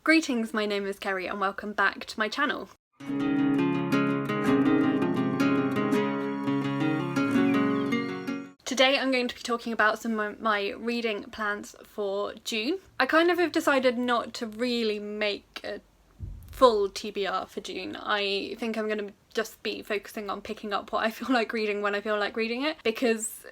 Greetings, my name is Kerry and welcome back to my channel. Today I'm going to be talking about some of my reading plans for June. I kind of have decided not to really make a full TBR for June. I think I'm going to just be focusing on picking up what I feel like reading when I feel like reading it, because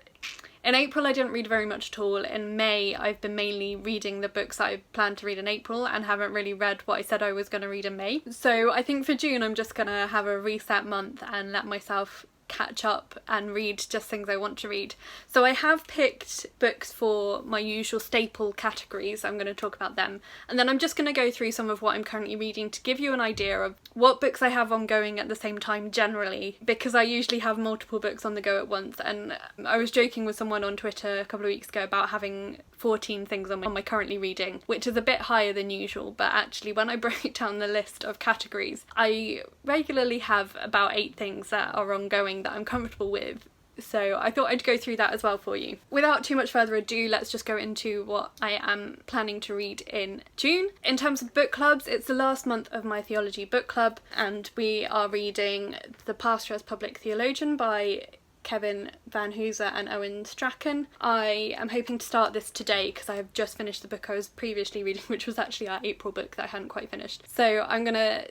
in April I didn't read very much at all. In May I've been mainly reading the books that I planned to read in April and haven't really read what I said I was going to read in May. So I think for June I'm just going to have a reset month and let myself catch up and read just things I want to read. So I have picked books for my usual staple categories. I'm going to talk about them, and then I'm just going to go through some of what I'm currently reading to give you an idea of what books I have ongoing at the same time generally, because I usually have multiple books on the go at once. And I was joking with someone on Twitter a couple of weeks ago about having 14 things on my currently reading, which is a bit higher than usual, but actually when I break down the list of categories, I regularly have about 8 things that are ongoing that I'm comfortable with. So I thought I'd go through that as well for you. Without too much further ado, let's just go into what I am planning to read in June. In terms of book clubs, it's the last month of my theology book club, and we are reading The Pastor as Public Theologian by Kevin Van Hoozer and Owen Strachan. I am hoping to start this today because I have just finished the book I was previously reading, which was actually our April book that I hadn't quite finished. So I'm gonna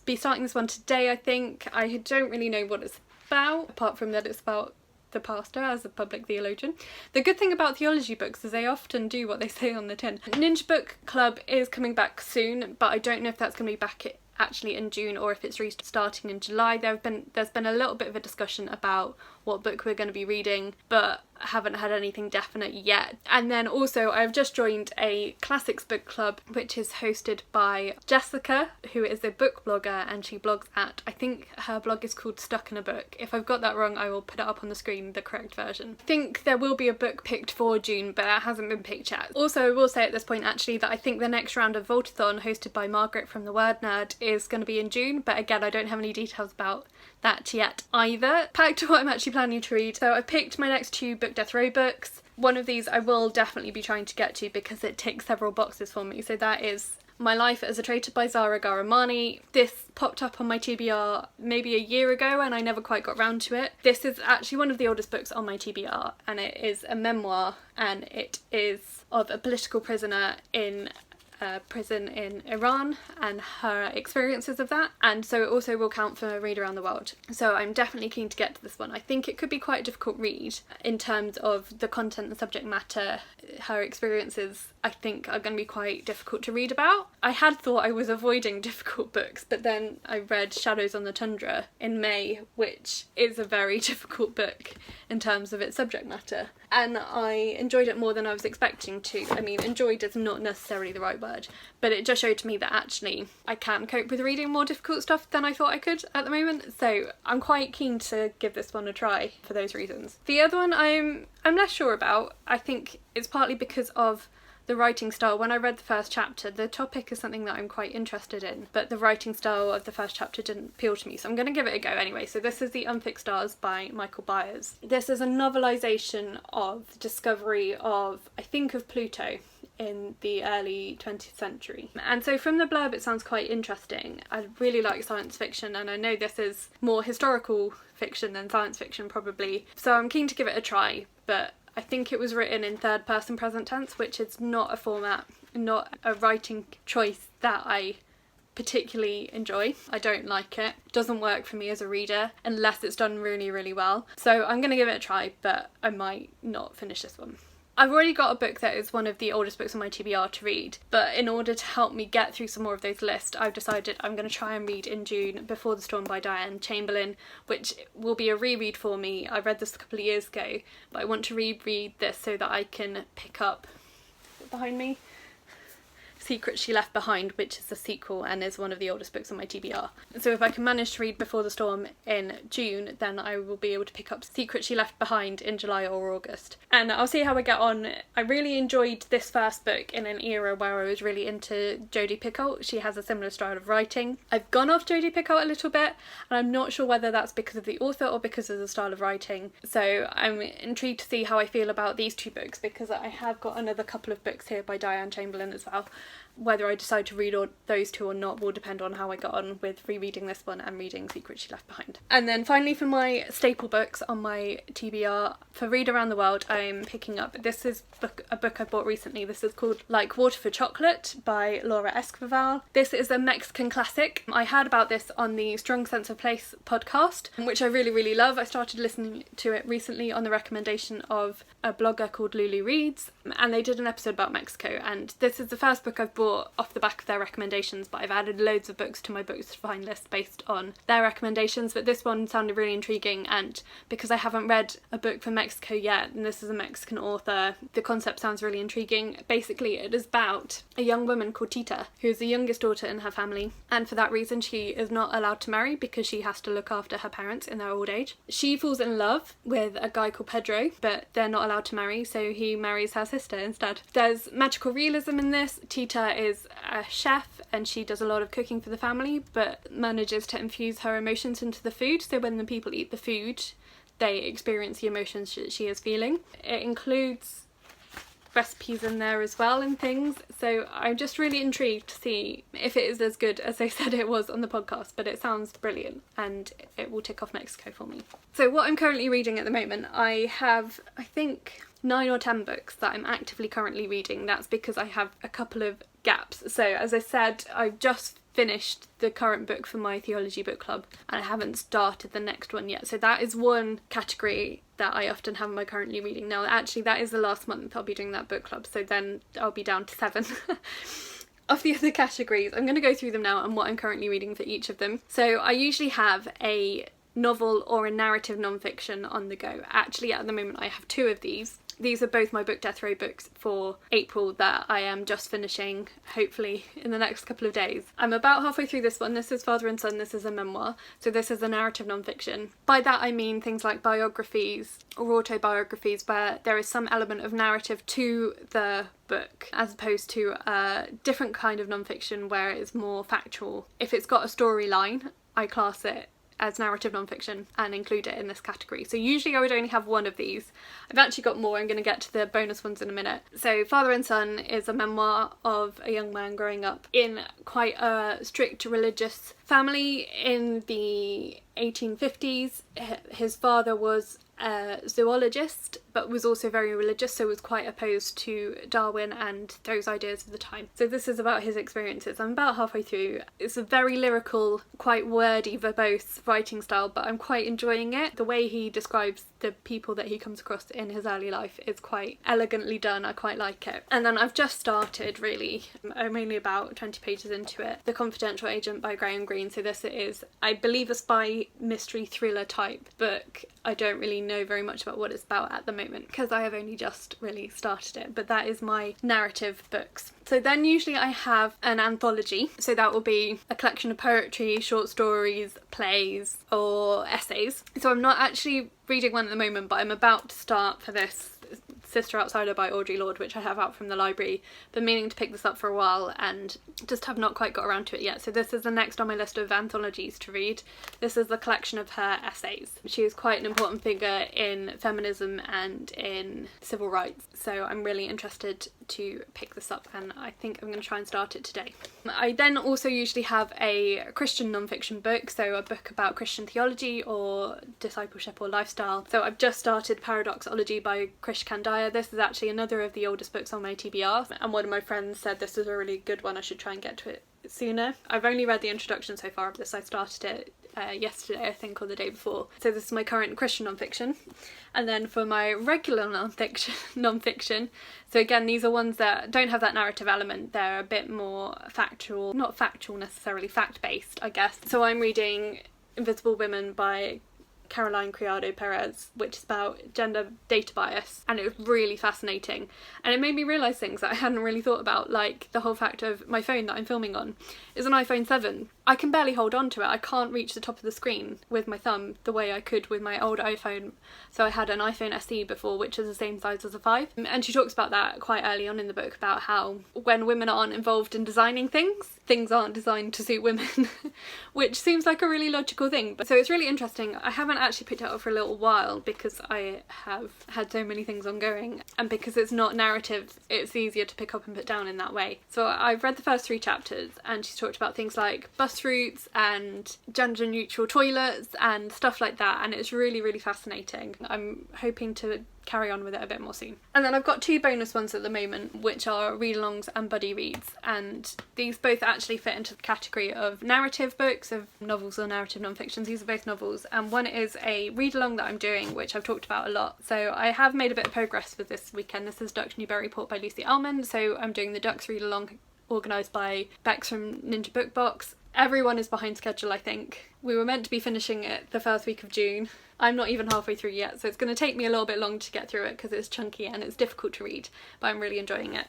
be starting this one today, I think. I don't really know what it's about, apart from that it's about the pastor as a public theologian. The good thing about theology books is they often do what they say on the tin. Ninja Book Club is coming back soon, but I don't know if that's going to be back actually in June or if it's restarting in July. There's been a little bit of a discussion about what book we're going to be reading, but I haven't had anything definite yet. And then also I've just joined a classics book club, which is hosted by Jessica, who is a book blogger, and she blogs at, I think her blog is called Stuck in a Book. If I've got that wrong, I will put it up on the screen, the correct version. I think there will be a book picked for June, but that hasn't been picked yet. Also, I will say at this point actually that I think the next round of Voltathon, hosted by Margaret from The Word Nerd, is going to be in June, but again I don't have any details about that yet either. Back to what I'm actually planning to read. So I picked my next 2 Book Death Row books. One of these I will definitely be trying to get to because it ticks several boxes for me. So that is My Life as a Traitor by Zarah Ghahramani. This popped up on my TBR maybe a year ago and I never quite got round to it. This is actually one of the oldest books on my TBR, and it is a memoir, and it is of a political prisoner in prison in Iran and her experiences of that, and so it also will count for Read Around the World. So I'm definitely keen to get to this one. I think it could be quite a difficult read in terms of the content and subject matter. Her experiences I think are going to be quite difficult to read about. I had thought I was avoiding difficult books, but then I read Shadows on the Tundra in May, which is a very difficult book in terms of its subject matter, and I enjoyed it more than I was expecting to. I mean, enjoyed is not necessarily the right word, but it just showed to me that actually I can cope with reading more difficult stuff than I thought I could at the moment, so I'm quite keen to give this one a try for those reasons. The other one I'm less sure about. I think it's partly because of the writing style. When I read the first chapter, the topic is something that I'm quite interested in, but the writing style of the first chapter didn't appeal to me, so I'm going to give it a go anyway. So this is The Unfixed Stars by Michael Byers. This is a novelisation of the discovery of, I think, of Pluto in the early 20th century. And so from the blurb it sounds quite interesting. I really like science fiction, and I know this is more historical fiction than science fiction probably, so I'm keen to give it a try. But I think it was written in third person present tense, which is not a format, not a writing choice that I particularly enjoy. I don't like it. It doesn't work for me as a reader unless it's done really, really well. So I'm going to give it a try, but I might not finish this one. I've already got a book that is one of the oldest books on my TBR to read, but in order to help me get through some more of those lists, I've decided I'm going to try and read in June Before the Storm by Diane Chamberlain, which will be a reread for me. I read this a couple of years ago, but I want to reread this so that I can pick up, behind me, Secrets She Left Behind, which is the sequel and is one of the oldest books on my TBR. So if I can manage to read Before the Storm in June, then I will be able to pick up Secrets She Left Behind in July or August. And I'll see how I get on. I really enjoyed this first book in an era where I was really into Jodi Picoult. She has a similar style of writing. I've gone off Jodi Picoult a little bit, and I'm not sure whether that's because of the author or because of the style of writing. So I'm intrigued to see how I feel about these 2 books, because I have got another couple of books here by Diane Chamberlain as well, whether I decide to read those two or not will depend on how I get on with rereading this one and reading Secrets She Left Behind. And then finally, for my staple books on my TBR, for Read Around the World, I'm picking up, this is a book I bought recently. This is called Like Water for Chocolate by Laura Esquival. This is a Mexican classic. I heard about this on the Strong Sense of Place podcast, which I really, really love. I started listening to it recently on the recommendation of a blogger called Lulu Reads, and they did an episode about Mexico, and this is the first book I've bought off the back of their recommendations, but I've added loads of books to my books to find list based on their recommendations, but this one sounded really intriguing, and because I haven't read a book from Mexico yet, and this is a Mexican author, the concept sounds really intriguing. Basically, it is about a young woman called Tita, who is the youngest daughter in her family, and for that reason she is not allowed to marry because she has to look after her parents in their old age. She falls in love with a guy called Pedro, but they're not allowed to marry, so he marries her sister instead. There's magical realism in this. Tita is a chef and she does a lot of cooking for the family, but manages to infuse her emotions into the food, so when the people eat the food they experience the emotions she is feeling. It includes recipes in there as well and things, so I'm just really intrigued to see if it is as good as they said it was on the podcast, but it sounds brilliant and it will tick off Mexico for me. So what I'm currently reading at the moment, I have, I think, 9 or 10 books that I'm actively currently reading. That's because I have a couple of gaps. So as I said, I've just finished the current book for my theology book club and I haven't started the next one yet, so that is one category that I often have in my currently reading. Now actually that is the last month I'll be doing that book club, so then I'll be down to 7 of the other categories. I'm going to go through them now and what I'm currently reading for each of them. So I usually have a novel or a narrative non-fiction on the go. Actually at the moment I have 2 of these. These are both my Book Death Row books for April that I am just finishing, hopefully in the next couple of days. I'm about halfway through this one. This is Father and Son, this is a memoir, so this is a narrative non-fiction. By that I mean things like biographies or autobiographies where there is some element of narrative to the book, as opposed to a different kind of non-fiction where it is more factual. If it's got a storyline, I class it as narrative non-fiction and include it in this category. So usually I would only have 1 of these. I've actually got more, I'm going to get to the bonus ones in a minute. So Father and Son is a memoir of a young man growing up in quite a strict religious family in the 1850s. His father was a zoologist but was also very religious, so was quite opposed to Darwin and those ideas of the time. So this is about his experiences. I'm about halfway through. It's a very lyrical, quite wordy, verbose writing style, but I'm quite enjoying it. The way he describes the people that he comes across in his early life is quite elegantly done. I quite like it. And then I've just started, really, I'm only about 20 pages into it, The Confidential Agent by Greene. So this is, I believe, a spy mystery thriller type book. I don't really know very much about what it's about at the moment because I have only just really started it, but that is my narrative books. So then usually I have an anthology, so that will be a collection of poetry, short stories, plays or essays. So I'm not actually reading one at the moment, but I'm about to start for this, Sister Outsider by Audre Lorde, which I have out from the library. Been meaning to pick this up for a while and just have not quite got around to it yet. So this is the next on my list of anthologies to read. This is the collection of her essays. She is quite an important figure in feminism and in civil rights, so I'm really interested to pick this up and I think I'm going to try and start it today. I then also usually have a Christian non-fiction book, so a book about Christian theology or discipleship or lifestyle. So I've just started Paradoxology by Krish, Kandiah. This is actually another of the oldest books on my TBR, and one of my friends said this is a really good one, I should try and get to it sooner. I've only read the introduction so far of this. I started it yesterday, I think, or the day before. So this is my current Christian non-fiction. And then for my regular non-fiction, so again, these are ones that don't have that narrative element. They're a bit more factual, not factual necessarily, fact-based, I guess. So I'm reading Invisible Women by Criado Perez, which is about gender data bias, and it was really fascinating and it made me realise things that I hadn't really thought about, like the whole fact of my phone that I'm filming on is an iPhone 7. I can barely hold on to it. I can't reach the top of the screen with my thumb the way I could with my old iPhone. So I had an iPhone SE before, which is the same size as a 5, and she talks about that quite early on in the book, about how when women aren't involved in designing things, things aren't designed to suit women, which seems like a really logical thing. But so it's really interesting. I haven't actually picked it up for a little while because I have had so many things ongoing, and because it's not narrative, it's easier to pick up and put down in that way. So I've read the first 3 chapters, and she's talked about things like bus routes and gender neutral toilets and stuff like that, and it's really, really fascinating. I'm hoping to carry on with it a bit more soon. And then I've got 2 bonus ones at the moment, which are read-alongs and buddy reads, and these both actually fit into the category of narrative books, of novels or narrative non-fictions. These are both novels, and one is a read-along that I'm doing, which I've talked about a lot. So I have made a bit of progress with this weekend. This is Ducks Newburyport by Lucy Ellmann, so I'm doing the Ducks read-along organised by Bex from Ninja Book Box. Everyone is behind schedule, I think. We were meant to be finishing it the first week of June. I'm not even halfway through yet, so it's going to take me a little bit long to get through it because it's chunky and it's difficult to read, but I'm really enjoying it.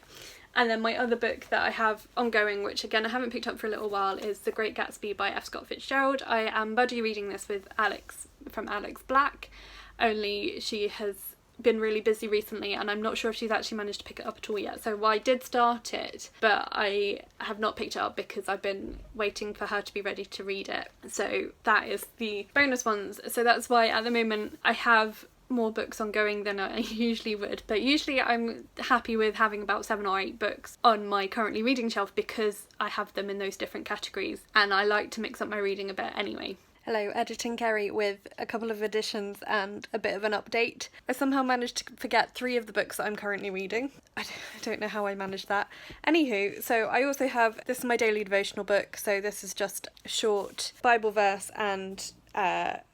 And then my other book that I have ongoing, which again I haven't picked up for a little while, is The Great Gatsby by F. Scott Fitzgerald. I am buddy reading this with Alex from Alex Black, only she has been really busy recently and I'm not sure if she's actually managed to pick it up at all yet. So I did start it, but I have not picked it up because I've been waiting for her to be ready to read it. So that is the bonus ones. So that's why at the moment I have more books ongoing than I usually would, but usually I'm happy with having about 7 or 8 books on my currently reading shelf because I have them in those different categories and I like to mix up my reading a bit anyway. Hello, Editing Kerry with a couple of additions and a bit of an update. I somehow managed to forget 3 of the books that I'm currently reading. I don't know how I managed that. Anywho, so I also have, this is my daily devotional book, so this is just a short Bible verse and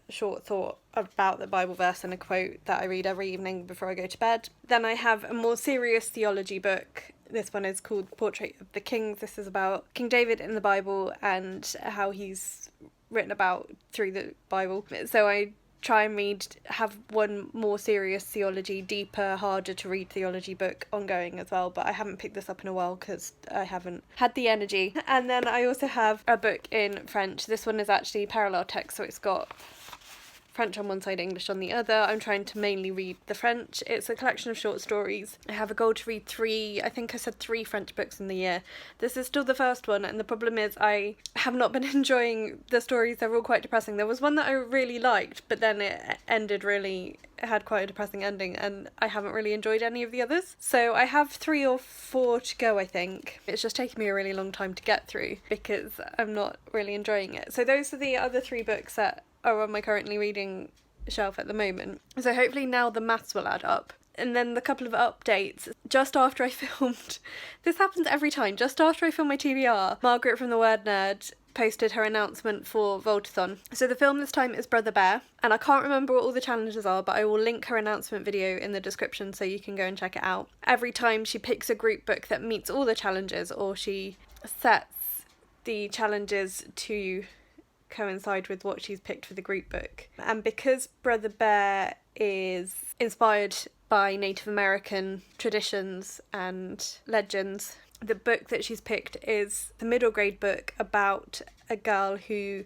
short thought about the Bible verse and a quote that I read every evening before I go to bed. Then I have a more serious theology book. This one is called Portrait of the Kings. This is about King David in the Bible and how he's written about through the Bible. So I try and have one more serious theology, deeper, harder to read theology book ongoing as well, but I haven't picked this up in a while because I haven't had the energy. And then I also have a book in French. This one is actually parallel text, so it's got French on one side, English on the other. I'm trying to mainly read the French. It's a collection of short stories. I have a goal to read 3, I think I said 3 French books in the year. This is still the first one, and the problem is I have not been enjoying the stories. They're all quite depressing. There was one that I really liked, but then it had quite a depressing ending, and I haven't really enjoyed any of the others. So I have 3 or 4 to go, I think. It's just taking me a really long time to get through because I'm not really enjoying it. So those are the other 3 books that are on my currently reading shelf at the moment. So hopefully now the maths will add up. And then the couple of updates. Just after I filmed, this happens every time, just after I filmed my TBR, Margaret from the Word Nerd posted her announcement for Voltathon. So the film this time is Brother Bear, and I can't remember what all the challenges are, but I will link her announcement video in the description so you can go and check it out. Every time she picks a group book that meets all the challenges, or she sets the challenges to coincide with what she's picked for the group book. And because Brother Bear is inspired by Native American traditions and legends, the book that she's picked is the middle grade book about a girl who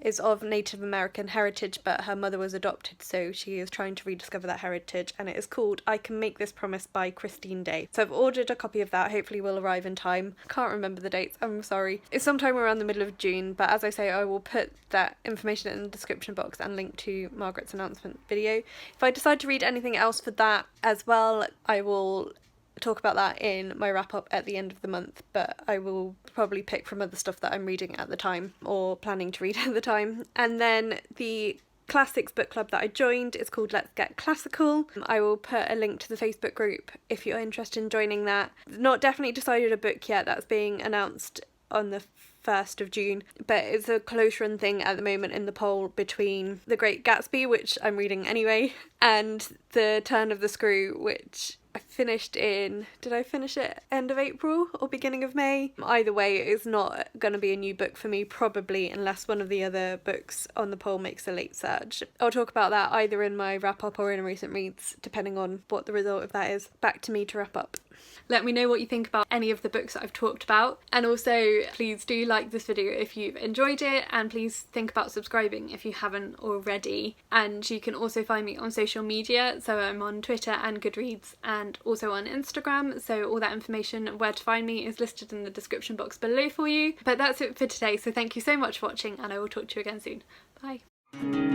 is of Native American heritage, but her mother was adopted, so she is trying to rediscover that heritage, and it is called I Can Make This Promise by Christine Day. So I've ordered a copy of that, hopefully will arrive in time. Can't remember the dates, I'm sorry. It's sometime around the middle of June, but as I say, I will put that information in the description box and link to Margaret's announcement video. If I decide to read anything else for that as well, I will talk about that in my wrap up at the end of the month, but I will probably pick from other stuff that I'm reading at the time or planning to read at the time. And then the classics book club that I joined is called Let's Get Classical. I will put a link to the Facebook group if you're interested in joining that. Not definitely decided a book yet, that's being announced on the 1st of June, but it's a close run thing at the moment in the poll between The Great Gatsby, which I'm reading anyway, and The Turn of the Screw, which I finished did I finish it end of April or beginning of May? Either way, it's not going to be a new book for me, probably, unless one of the other books on the poll makes a late surge. I'll talk about that either in my wrap up or in recent reads, depending on what the result of that is. Back to me to wrap up. Let me know what you think about any of the books that I've talked about, and also please do like this video if you've enjoyed it, and please think about subscribing if you haven't already. And you can also find me on social media, so I'm on Twitter and Goodreads and also on Instagram, so all that information where to find me is listed in the description box below for you. But that's it for today, so thank you so much for watching, and I will talk to you again soon. Bye.